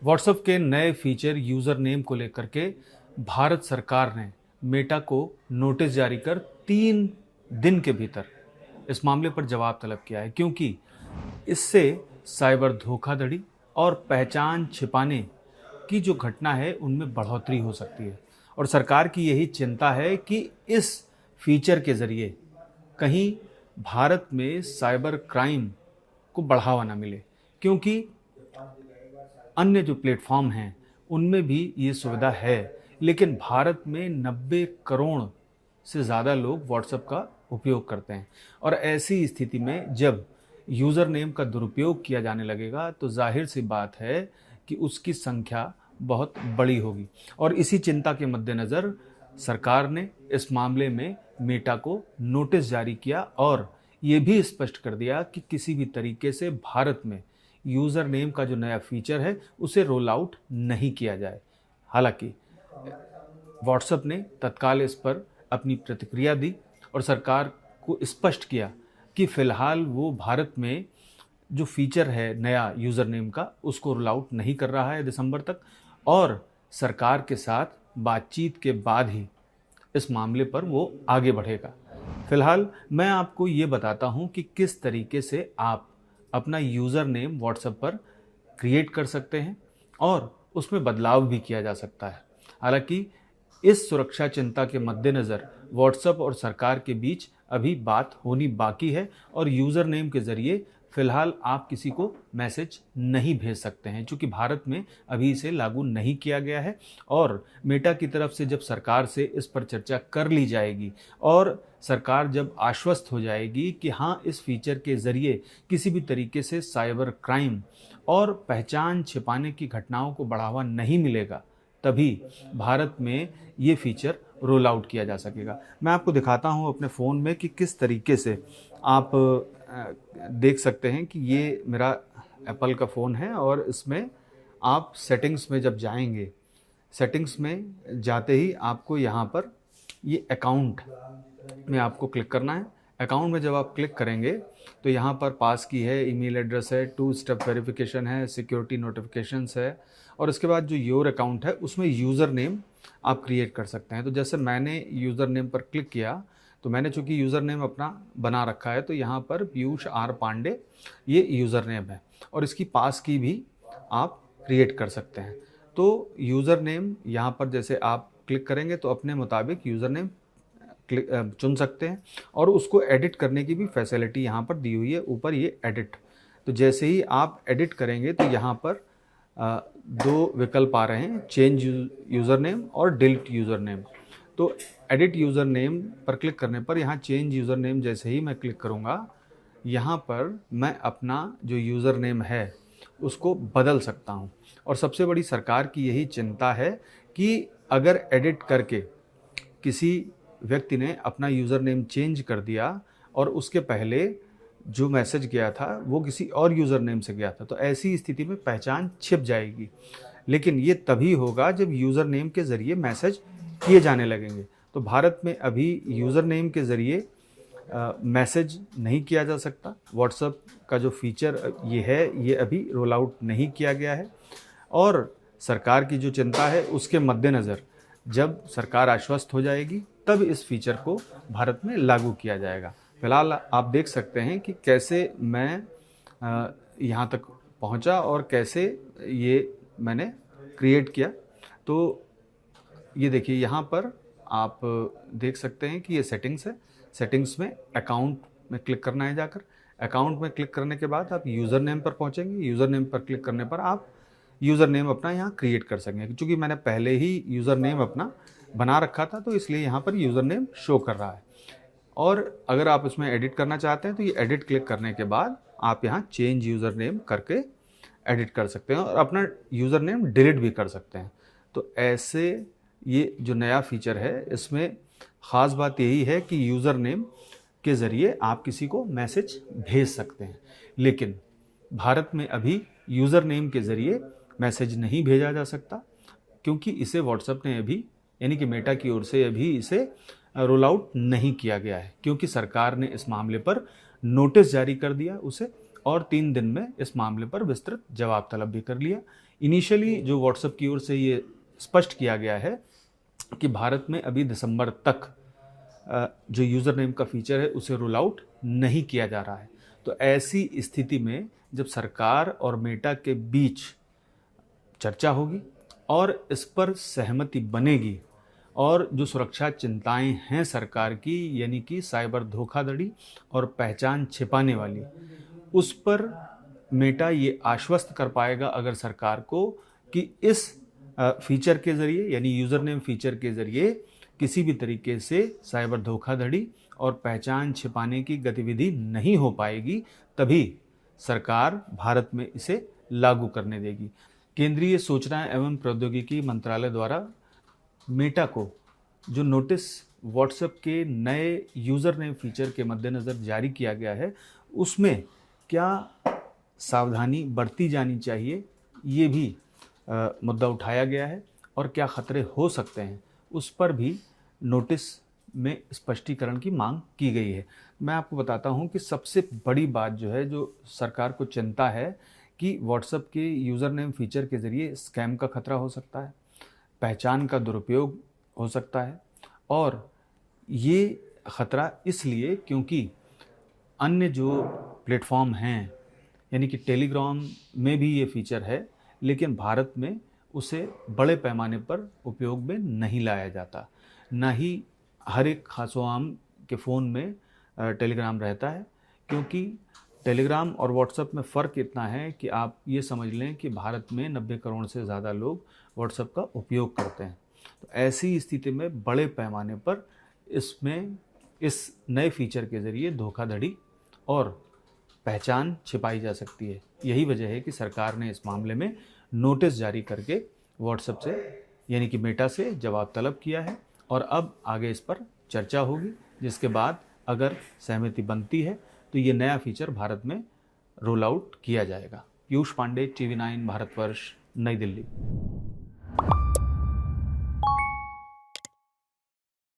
WhatsApp के नए feature user name को लेकर के भारत सरकार ने मेटा को नोटिस जारी कर 3 दिन के भीतर इस मामले पर जवाब तलब किया है, क्योंकि इससे साइबर धोखाधड़ी और पहचान छिपाने की जो घटना है उनमें बढ़ोतरी हो सकती है। और सरकार की यही चिंता है कि इस फीचर के ज़रिए कहीं भारत में साइबर क्राइम को बढ़ावा ना मिले, क्योंकि अन्य जो प्लेटफॉर्म हैं उनमें भी ये सुविधा है, लेकिन भारत में 90 करोड़ से ज़्यादा लोग व्हाट्सएप का उपयोग करते हैं। और ऐसी स्थिति में जब यूज़र नेम का दुरुपयोग किया जाने लगेगा तो जाहिर सी बात है कि उसकी संख्या बहुत बड़ी होगी। और इसी चिंता के मद्देनज़र सरकार ने इस मामले में मेटा को नोटिस जारी किया और ये भी स्पष्ट कर दिया कि किसी भी तरीके से भारत में यूज़र नेम का जो नया फीचर है उसे रोल आउट नहीं किया जाए। हालांकि व्हाट्सएप ने तत्काल इस पर अपनी प्रतिक्रिया दी और सरकार को स्पष्ट किया कि फ़िलहाल वो भारत में जो फीचर है नया यूज़र नेम का उसको रोल आउट नहीं कर रहा है दिसंबर तक, और सरकार के साथ बातचीत के बाद ही इस मामले पर वो आगे बढ़ेगा। फ़िलहाल मैं आपको ये बताता हूँ कि किस तरीके से आप अपना यूज़र नेम व्हाट्सएप पर क्रिएट कर सकते हैं और उसमें बदलाव भी किया जा सकता है। हालांकि इस सुरक्षा चिंता के मद्देनज़र व्हाट्सएप और सरकार के बीच अभी बात होनी बाकी है और यूज़र नेम के ज़रिए फ़िलहाल आप किसी को मैसेज नहीं भेज सकते हैं, क्योंकि भारत में अभी इसे लागू नहीं किया गया है। और मेटा की तरफ से जब सरकार से इस पर चर्चा कर ली जाएगी और सरकार जब आश्वस्त हो जाएगी कि हाँ, इस फीचर के ज़रिए किसी भी तरीके से साइबर क्राइम और पहचान छिपाने की घटनाओं को बढ़ावा नहीं मिलेगा, तभी भारत में ये फीचर रोल आउट किया जा सकेगा। मैं आपको दिखाता हूँ अपने फ़ोन में कि किस तरीके से आप देख सकते हैं कि ये मेरा एप्पल का फ़ोन है और इसमें आप सेटिंग्स में जब जाएंगे, सेटिंग्स में जाते ही आपको यहाँ पर ये अकाउंट में आपको क्लिक करना है। अकाउंट में जब आप क्लिक करेंगे तो यहाँ पर पास की है, ईमेल एड्रेस है, 2 स्टेप वेरिफिकेशन है, सिक्योरिटी नोटिफिकेशंस है और उसके बाद जो योर अकाउंट है उसमें यूज़र नेम आप क्रिएट कर सकते हैं। तो जैसे मैंने यूज़र नेम पर क्लिक किया तो मैंने चूँकि यूज़र नेम अपना बना रखा है तो यहाँ पर पीयूष आर पांडे ये यूज़र नेम है और इसकी पास की भी आप क्रिएट कर सकते हैं। तो यूज़र नेम यहाँ पर जैसे आप क्लिक करेंगे तो अपने मुताबिक यूज़र नेम चुन सकते हैं और उसको एडिट करने की भी फैसिलिटी यहाँ पर दी हुई है, ऊपर ये एडिट। तो जैसे ही आप एडिट करेंगे तो यहाँ पर 2 विकल्प आ रहे हैं, चेंज यूज़र नेम और डिलीट यूज़र नेम। तो एडिट यूज़र नेम पर क्लिक करने पर यहाँ चेंज यूज़र नेम जैसे ही मैं क्लिक करूँगा, यहाँ पर मैं अपना जो यूज़र नेम है उसको बदल सकता हूँ। और सबसे बड़ी सरकार की यही चिंता है कि अगर एडिट करके किसी व्यक्ति ने अपना यूज़र नेम चेंज कर दिया और उसके पहले जो मैसेज गया था वो किसी और यूज़र नेम से गया था, तो ऐसी स्थिति में पहचान छिप जाएगी। लेकिन ये तभी होगा जब यूज़र नेम के ज़रिए मैसेज किए जाने लगेंगे। तो भारत में अभी यूज़र नेम के ज़रिए मैसेज नहीं किया जा सकता। व्हाट्सएप का जो फीचर ये है ये अभी रोल आउट नहीं किया गया है और सरकार की जो चिंता है उसके मद्देनज़र जब सरकार आश्वस्त हो जाएगी तब इस फीचर को भारत में लागू किया जाएगा। फ़िलहाल आप देख सकते हैं कि कैसे मैं यहाँ तक पहुँचा और कैसे ये मैंने क्रिएट किया। तो ये देखिए, यहाँ पर आप देख सकते हैं कि ये सेटिंग्स है। सेटिंग्स में अकाउंट में क्लिक करना है, जाकर अकाउंट में क्लिक करने के बाद आप यूज़र नेम पर पहुँचेंगे। यूज़र नेम पर क्लिक करने पर आप यूज़र नेम अपना यहाँ क्रिएट कर सकेंगे। क्योंकि मैंने पहले ही यूज़र नेम अपना बना रखा था तो इसलिए यहाँ पर यूज़र नेम शो कर रहा है। और अगर आप इसमें एडिट करना चाहते हैं तो ये एडिट क्लिक करने के बाद आप यहाँ चेंज यूज़र नेम करके एडिट कर सकते हैं और अपना यूज़र नेम डिलीट भी कर सकते हैं। तो ऐसे ये जो नया फीचर है इसमें ख़ास बात यही है कि यूज़र नेम के ज़रिए आप किसी को मैसेज भेज सकते हैं, लेकिन भारत में अभी यूज़र नेम के ज़रिए मैसेज नहीं भेजा जा सकता, क्योंकि इसे व्हाट्सएप ने अभी यानी कि मेटा की ओर से अभी इसे रोल आउट नहीं किया गया है, क्योंकि सरकार ने इस मामले पर नोटिस जारी कर दिया उसे और 3 दिन में इस मामले पर विस्तृत जवाब तलब भी कर लिया। इनिशियली जो व्हाट्सएप की ओर से ये स्पष्ट किया गया है कि भारत में अभी दिसंबर तक जो यूज़र नेम का फीचर है उसे रोल आउट नहीं किया जा रहा है। तो ऐसी स्थिति में जब सरकार और मेटा के बीच चर्चा होगी और इस पर सहमति बनेगी और जो सुरक्षा चिंताएं हैं सरकार की, यानी कि साइबर धोखाधड़ी और पहचान छिपाने वाली, उस पर मेटा ये आश्वस्त कर पाएगा अगर सरकार को कि इस फीचर के ज़रिए, यानी यूज़र नेम फीचर के ज़रिए किसी भी तरीके से साइबर धोखाधड़ी और पहचान छिपाने की गतिविधि नहीं हो पाएगी, तभी सरकार भारत में इसे लागू करने देगी। केंद्रीय सूचना एवं प्रौद्योगिकी मंत्रालय द्वारा मेटा को जो नोटिस व्हाट्सएप के नए यूज़र नेम फीचर के मद्देनज़र जारी किया गया है, उसमें क्या सावधानी बरती जानी चाहिए, ये भी मुद्दा उठाया गया है और क्या खतरे हो सकते हैं, उस पर भी नोटिस में स्पष्टीकरण की मांग की गई है। मैं आपको बताता हूं कि सबसे बड़ी बात जो है, जो सरकार को चिंता है कि व्हाट्सएप के यूज़र नेम फीचर के ज़रिए स्कैम का खतरा हो सकता है, पहचान का दुरुपयोग हो सकता है। और ये ख़तरा इसलिए क्योंकि अन्य जो प्लेटफॉर्म हैं, यानी कि टेलीग्राम में भी ये फीचर है, लेकिन भारत में उसे बड़े पैमाने पर उपयोग में नहीं लाया जाता। ना ही हर एक खासोआम के फ़ोन में टेलीग्राम रहता है, क्योंकि टेलीग्राम और व्हाट्सएप में फ़र्क इतना है कि आप ये समझ लें कि भारत में 90 करोड़ से ज़्यादा लोग व्हाट्सएप का उपयोग करते हैं। तो ऐसी स्थिति में बड़े पैमाने पर इसमें इस नए फीचर के ज़रिए धोखाधड़ी और पहचान छिपाई जा सकती है। यही वजह है कि सरकार ने इस मामले में नोटिस जारी करके व्हाट्सएप से, यानी कि मेटा से जवाब तलब किया है और अब आगे इस पर चर्चा होगी, जिसके बाद अगर सहमति बनती है तो ये नया फीचर भारत में रोल आउट किया जाएगा। पीयूष पांडे, TV9 भारतवर्ष, नई दिल्ली।